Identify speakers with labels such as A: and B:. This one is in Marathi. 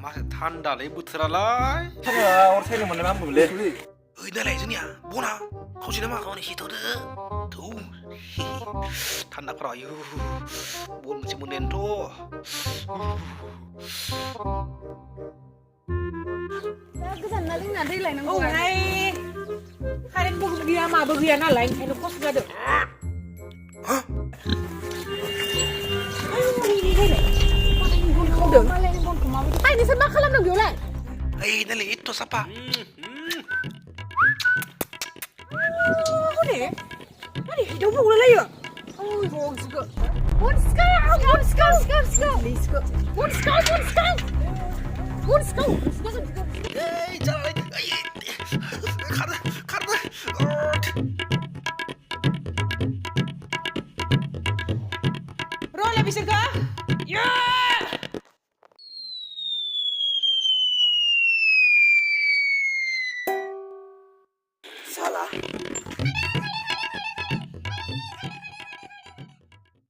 A: मासे थान्दालै बोथोरालाय
B: अर सायनो मोननाय मा मोनलै
A: ओइ नालाय जोंनिया बना खावसेना मा खावनै सिथावदो थौ थान्दाफोरा आयु बन मोनसे मोननायानोथ'
C: गोजान ना जोंना दै लायनांगौ
D: औहाय कारेन्टबो गैया माबो गैया नालाय ओंखायनो खस्थ' जादों
C: मालायनि बनखौ माबायदि आइ नोंसोर मा खालामदों बेयावलाय
A: ओइ नालाय एथ' साफा
D: हनै मारै हिटाव बावलायलायो
C: बन सिखाव
A: ओइ जालाय ओइ खारनो
D: र'लाय बिसोरखौ
B: साला